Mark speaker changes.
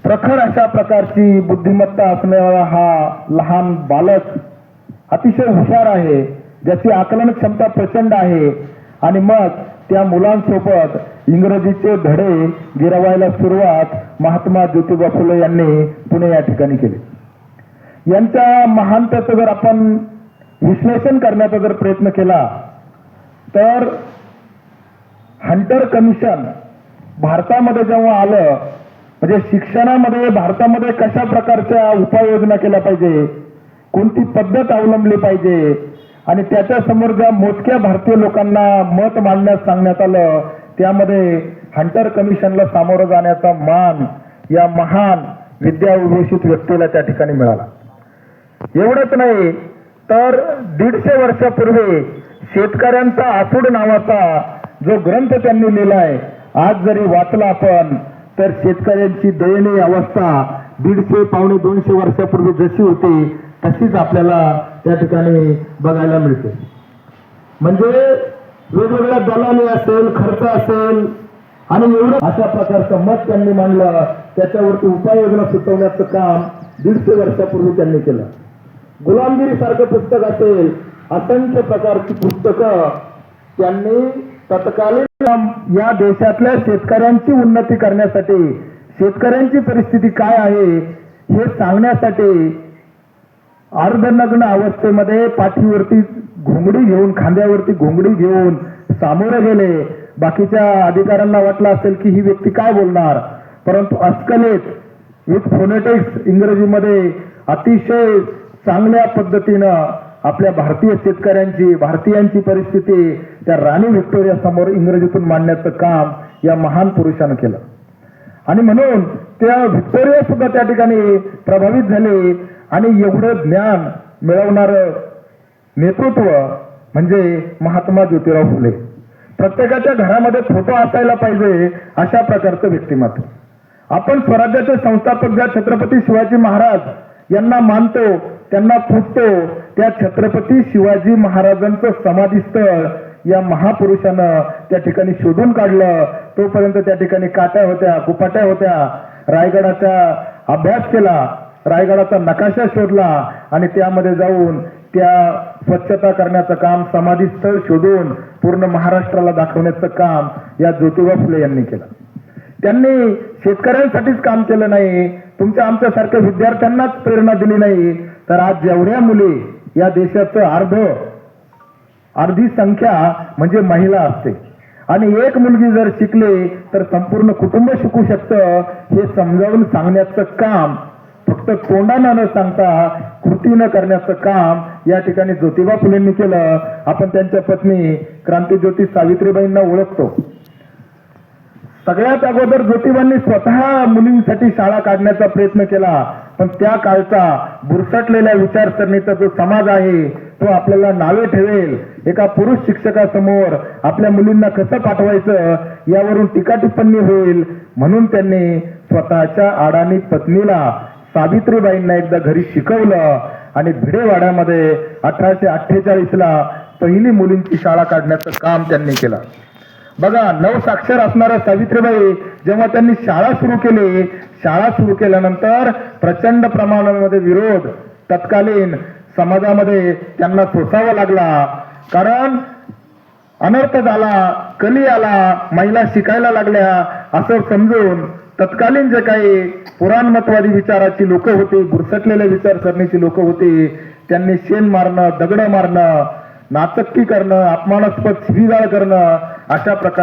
Speaker 1: प्रखर अशा प्रकारची बुद्धिमत्ता असणारा हा लहान बालक अतिशय हुशार आहे, ज्याची आकलन क्षमता प्रचंड आहे. आणि मग त्या मुलांसोबत इंग्रजीचे धडे गिरवायला सुरुवात महात्मा ज्योतिबा फुले यांनी पुणे या ठिकाणी केली. यांच्या महानतेचं जर आपण विश्लेषण करण्याचा जर प्रयत्न केला तर हंटर कमिशन भारतामध्ये जेव्हा आलं, म्हणजे शिक्षणामध्ये भारतामध्ये कशा प्रकारच्या उपाययोजना केल्या पाहिजे, कोणती पद्धत अवलंबली पाहिजे, आणि त्याच्या समोर ज्या मोजक्या भारतीय लोकांना मत मांडण्यास सांगण्यात आलं, त्यामध्ये हंटर कमिशनला सामोरं जाण्याचा मान या महान विद्याविभूषित व्यक्तीला त्या ठिकाणी मिळाला. एवढंच नाही तर 150 वर्षापूर्वी शेतकऱ्यांचा आसूड नावाचा जो ग्रंथ त्यांनी लिहिलाय, आज जरी वाचला आपण तर शेतकऱ्यांची दयनीय अवस्था 150 पावणे 200 वर्षापूर्वी जशी होती तशीच आपल्याला त्या ठिकाणी बघायला मिळते. म्हणजे वेगवेगळ्या दलाली असेल, खर्च असेल, आणि एवढं अशा प्रकारचं मत त्यांनी मांडलं. त्याच्यावरती उपाययोजना सुचवण्याचं काम 150 वर्षापूर्वी त्यांनी केलं. गुलामगिरी सारखं पुस्तक असेल, असंख्य प्रकारची पुस्तकं त्यांनी तत्कालीन या देशातल्या शेतकऱ्यांची उन्नती करण्यासाठी, शेतकऱ्यांची परिस्थिती काय आहे हे सांगण्यासाठी अर्धनग्न अवस्थेमध्ये पाठीवरती घोंगडी घेऊन, खांद्यावरती घोंगडी घेऊन सामोरे गेले. बाकीच्या अधिकाऱ्यांना वाटलं असेल की ही व्यक्ती काय बोलणार, परंतु अस्खलित विथ फोनेटिक्स इंग्रजीमध्ये अतिशय चांगल्या पद्धतीनं आपल्या भारतीय शेतकऱ्यांची, भारतीयांची परिस्थिती त्या राणी व्हिक्टोरिया समोर इंग्रजीतून मांडण्याचं काम या महान पुरुषानं केलं. आणि म्हणून त्या व्हिक्टोरिया सुद्धा त्या ठिकाणी प्रभावित झाले. आणि एवढं ज्ञान मिळवणारं नेतृत्व म्हणजे महात्मा ज्योतिराव फुले. प्रत्येकाच्या घरामध्ये फोटो असायला पाहिजे अशा प्रकारचं व्यक्तिमत्व. आपण स्वराज्याचे संस्थापक ज्या छत्रपती शिवाजी महाराज यांना मानतो, त्यांना पूजतो, त्या छत्रपती शिवाजी महाराजांचं समाधीस्थळ या महापुरुषानं त्या ठिकाणी शोधून काढलं. तोपर्यंत त्या ठिकाणी काट्या होत्या, कुपाट्या होत्या. रायगडाचा अभ्यास केला, रायगडाचा नकाशा शोधला आणि त्यामध्ये जाऊन त्या स्वच्छता करण्याचं काम, समाधीस्थळ शोधून पूर्ण महाराष्ट्राला दाखवण्याचं काम या ज्योतिबा फुले यांनी केलं. त्यांनी शेतकऱ्यांसाठीच काम केलं नाही, तुमच्या आमच्यासारख्या विद्यार्थ्यांनाच प्रेरणा दिली नाही, तर आज जेवढ्या मुली या देशाचं अर्धी संख्या म्हणजे महिला असते. आणि एक मुलगी जर शिकली तर संपूर्ण कुटुंब शिकू शकतं हे समजावून सांगण्याचं काम फक्त तोंडानं न सांगता कृतीनं करण्याचं काम या ठिकाणी ज्योतिबा फुलेंनी केलं. आपण त्यांच्या पत्नी क्रांतीज्योती सावित्रीबाईंना ओळखतो. सगळ्यात अगोदर ज्योतिबांनी स्वतः मुलींसाठी शाळा काढण्याचा प्रयत्न केला, पण त्या काळचा बुरसटलेल्या विचारसरणीचा जो समाज आहे तो आपल्याला नावे ठेवेल. एका पुरुष शिक्षकासमोर आपल्या मुलींना कसं पाठवायचं यावरून टीका टिप्पणी होईल, म्हणून त्यांनी स्वतःच्या अडाणी पत्नीला सावित्रीबाईंना एकदा घरी शिकवलं आणि भिडेवाड्यामध्ये 1848ला पहिली मुलींची शाळा काढण्याचं काम त्यांनी केलं. बघा, 9 साक्षर असणाऱ्या सावित्रीबाई जेव्हा त्यांनी शाळा सुरू केली, शाळा सुरू केल्यानंतर प्रचंड प्रमाणामध्ये विरोध तत्कालीन समाजामध्ये त्यांना सोसावा लागला. कारण अनर्थ झाला, कली आला, महिला शिकायला लागल्या असं समजून तत्कालीन जे काही पुराणमतवादी विचाराची लोक होती, बुरसटलेल्या विचारसरणीची लोक होती, त्यांनी शेण मारणं, दगड मारणं, नाचक्की करणं, अपमानास्पद शिवीगाळ करणं अशा प्रकार